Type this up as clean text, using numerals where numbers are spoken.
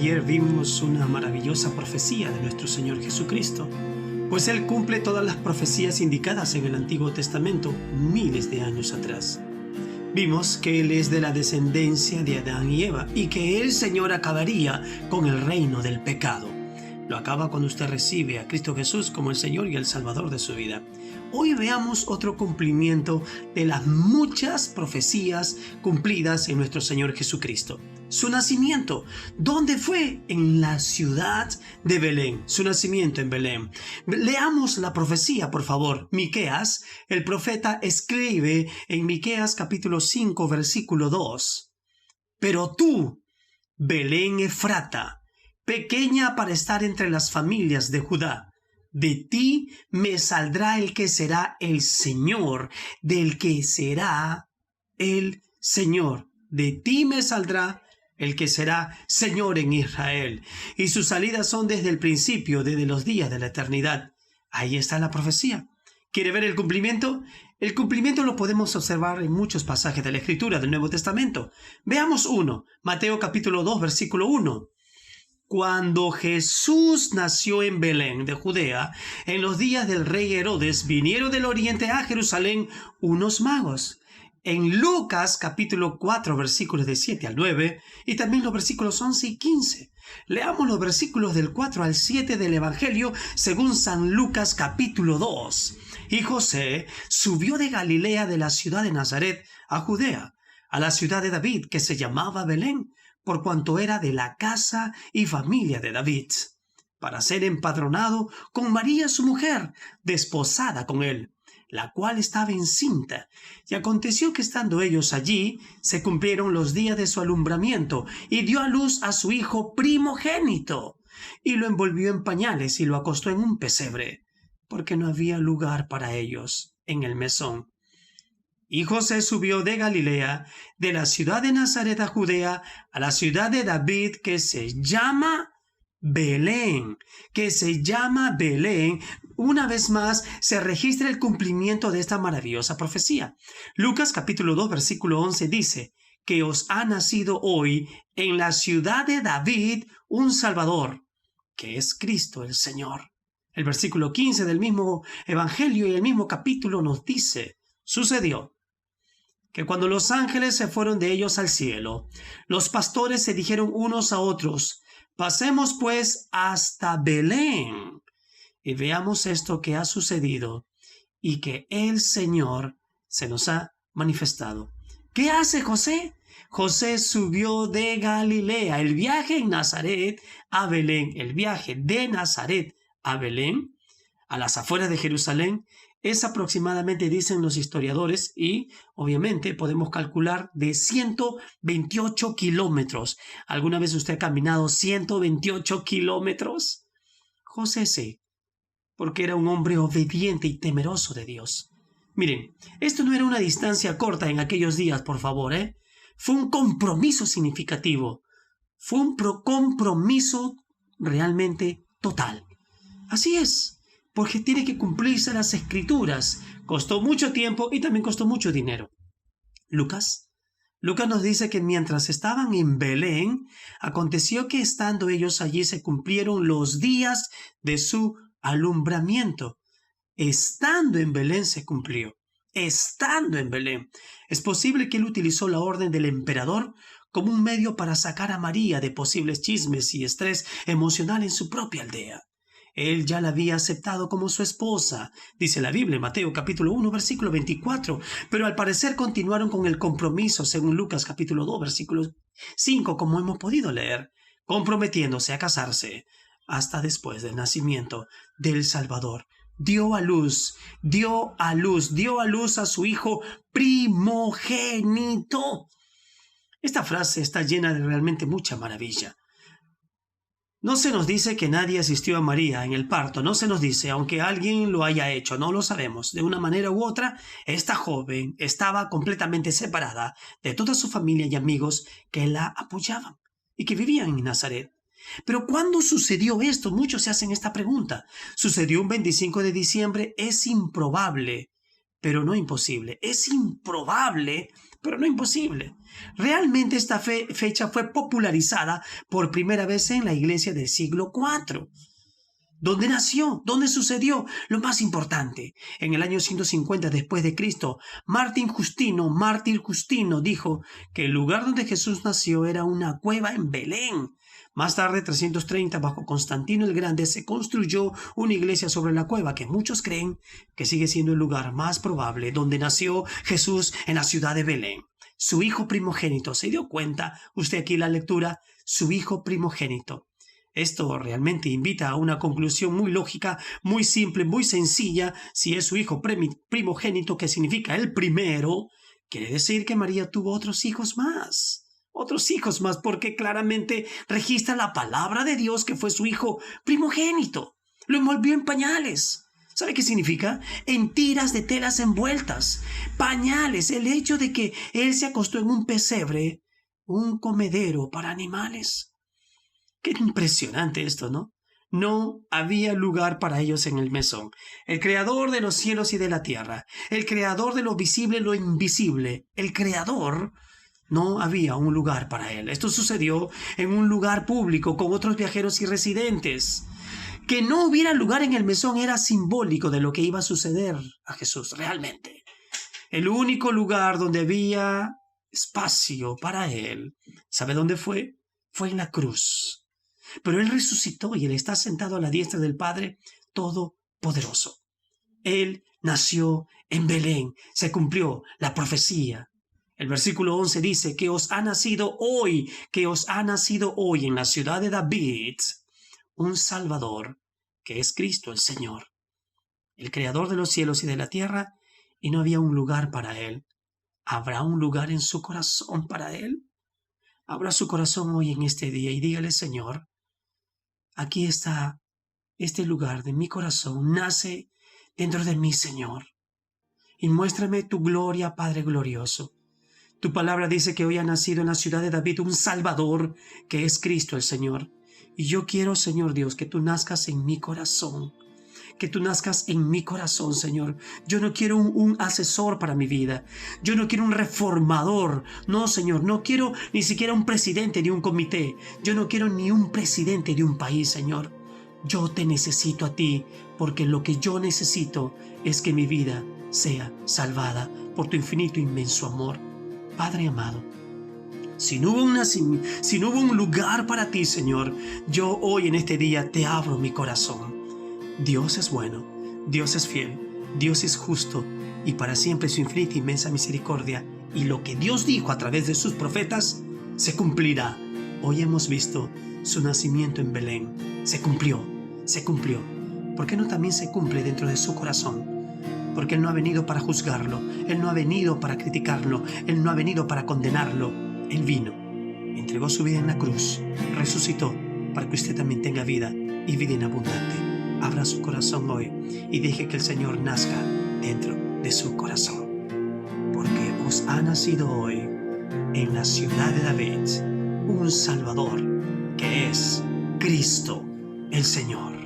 Ayer vimos una maravillosa profecía de nuestro Señor Jesucristo, pues Él cumple todas las profecías indicadas en el Antiguo Testamento miles de años atrás. Vimos que Él es de la descendencia de Adán y Eva y que el Señor acabaría con el reino del pecado. Lo acaba cuando usted recibe a Cristo Jesús como el Señor y el Salvador de su vida. Hoy veamos otro cumplimiento de las muchas profecías cumplidas en nuestro Señor Jesucristo. Su nacimiento. ¿Dónde fue? En la ciudad de Belén. Su nacimiento en Belén. Leamos la profecía, por favor. Miqueas, el profeta, escribe en Miqueas capítulo 5, versículo 2. Pero tú, Belén Efrata, pequeña para estar entre las familias de Judá, de ti me saldrá el que será el Señor, del que será el Señor. De ti me saldrá el que será Señor en Israel. Y sus salidas son desde el principio, desde los días de la eternidad. Ahí está la profecía. ¿Quiere ver el cumplimiento? El cumplimiento lo podemos observar en muchos pasajes de la Escritura del Nuevo Testamento. Veamos uno. Mateo capítulo 2, versículo 1. Cuando Jesús nació en Belén de Judea, en los días del rey Herodes, vinieron del oriente a Jerusalén unos magos. En Lucas capítulo 4, versículos de 7 al 9, y también los versículos 11 y 15. Leamos los versículos del 4 al 7 del Evangelio según San Lucas capítulo 2. Y José subió de Galilea, de la ciudad de Nazaret, a Judea, a la ciudad de David, que se llamaba Belén, por cuanto era de la casa y familia de David, para ser empadronado con María su mujer, desposada con él, la cual estaba encinta. Y aconteció que estando ellos allí, se cumplieron los días de su alumbramiento, y dio a luz a su hijo primogénito, y lo envolvió en pañales y lo acostó en un pesebre, porque no había lugar para ellos en el mesón. Y José subió de Galilea, de la ciudad de Nazaret a Judea, a la ciudad de David, que se llama Belén, Una vez más se registra el cumplimiento de esta maravillosa profecía. Lucas capítulo 2, versículo 11 dice que os ha nacido hoy en la ciudad de David un Salvador, que es Cristo el Señor. El versículo 15 del mismo Evangelio y el mismo capítulo nos dice, sucedió que cuando los ángeles se fueron de ellos al cielo, los pastores se dijeron unos a otros, pasemos pues hasta Belén y veamos esto que ha sucedido y que el Señor se nos ha manifestado. ¿Qué hace José? José subió de Galilea, el viaje en Nazaret a Belén, el viaje de Nazaret a Belén, a las afueras de Jerusalén, es aproximadamente, dicen los historiadores, y obviamente podemos calcular de 128 kilómetros. ¿Alguna vez usted ha caminado 128 kilómetros? José sí, porque era un hombre obediente y temeroso de Dios. Miren, esto no era una distancia corta en aquellos días, por favor, Fue un compromiso significativo. Fue un compromiso realmente total. Así es. Porque tiene que cumplirse las escrituras. Costó mucho tiempo y también costó mucho dinero. Lucas nos dice que mientras estaban en Belén, aconteció que estando ellos allí se cumplieron los días de su alumbramiento. Estando en Belén se cumplió. Estando en Belén. Es posible que él utilizó la orden del emperador como un medio para sacar a María de posibles chismes y estrés emocional en su propia aldea. Él ya la había aceptado como su esposa, dice la Biblia, Mateo capítulo 1, versículo 24, pero al parecer continuaron con el compromiso, según Lucas capítulo 2, versículo 5, como hemos podido leer, comprometiéndose a casarse hasta después del nacimiento del Salvador. Dio a luz a su hijo primogénito. Esta frase está llena de realmente mucha maravilla. No se nos dice que nadie asistió a María en el parto, no se nos dice, aunque alguien lo haya hecho, no lo sabemos. De una manera u otra, esta joven estaba completamente separada de toda su familia y amigos que la apoyaban y que vivían en Nazaret. Pero ¿cuándo sucedió esto? Muchos se hacen esta pregunta. Sucedió un 25 de diciembre, es improbable, pero no imposible. Es improbable pero no imposible. Realmente esta fecha fue popularizada por primera vez en la iglesia del siglo IV. ¿Dónde nació? ¿Dónde sucedió? Lo más importante, en el año 150 después de Cristo, mártir Justino, dijo que el lugar donde Jesús nació era una cueva en Belén. Más tarde, 330, bajo Constantino el Grande, se construyó una iglesia sobre la cueva que muchos creen que sigue siendo el lugar más probable donde nació Jesús, en la ciudad de Belén. Su hijo primogénito, ¿se dio cuenta usted aquí en la lectura? Su hijo primogénito. Esto realmente invita a una conclusión muy lógica, muy simple, muy sencilla. Si es su hijo primogénito, que significa el primero, quiere decir que María tuvo otros hijos más, porque claramente registra la palabra de Dios que fue su hijo primogénito. Lo envolvió en pañales. ¿Sabe qué significa? En tiras de telas envueltas. Pañales, el hecho de que él se acostó en un pesebre, un comedero para animales. Qué impresionante esto, ¿no? No había lugar para ellos en el mesón. El creador de los cielos y de la tierra, el creador de lo visible y lo invisible, el creador, no había un lugar para él. Esto sucedió en un lugar público con otros viajeros y residentes. Que no hubiera lugar en el mesón era simbólico de lo que iba a suceder a Jesús realmente. El único lugar donde había espacio para él, ¿sabe dónde fue? Fue en la cruz. Pero él resucitó y él está sentado a la diestra del Padre Todopoderoso. Él nació en Belén, se cumplió la profecía. El versículo 11 dice que os ha nacido hoy en la ciudad de David un Salvador, que es Cristo el Señor, el Creador de los cielos y de la tierra, y no había un lugar para él. ¿Habrá un lugar en su corazón para él? Abra su corazón hoy en este día y dígale: Señor, aquí está este lugar de mi corazón, nace dentro de mí, Señor, y muéstrame tu gloria, Padre glorioso. Tu palabra dice que hoy ha nacido en la ciudad de David un Salvador, que es Cristo el Señor. Y yo quiero, Señor Dios, que tú nazcas en mi corazón. Que tú nazcas en mi corazón, Señor. Yo no quiero un asesor para mi vida. Yo no quiero un reformador. No, Señor, no quiero ni siquiera un presidente de un comité. Yo no quiero ni un presidente de un país, Señor. Yo te necesito a ti, porque lo que yo necesito es que mi vida sea salvada por tu infinito, inmenso amor. Padre amado, si no hubo un lugar para ti, Señor, yo hoy en este día te abro mi corazón. Dios es bueno, Dios es fiel, Dios es justo, y para siempre su infinita e inmensa misericordia, y lo que Dios dijo a través de sus profetas se cumplirá. Hoy hemos visto su nacimiento en Belén. Se cumplió. ¿Por qué no también se cumple dentro de su corazón? Porque Él no ha venido para juzgarlo, Él no ha venido para criticarlo, Él no ha venido para condenarlo. Él vino, entregó su vida en la cruz, resucitó para que usted también tenga vida y vida en abundante. Abra su corazón hoy y deje que el Señor nazca dentro de su corazón. Porque os ha nacido hoy en la ciudad de David un Salvador, que es Cristo el Señor.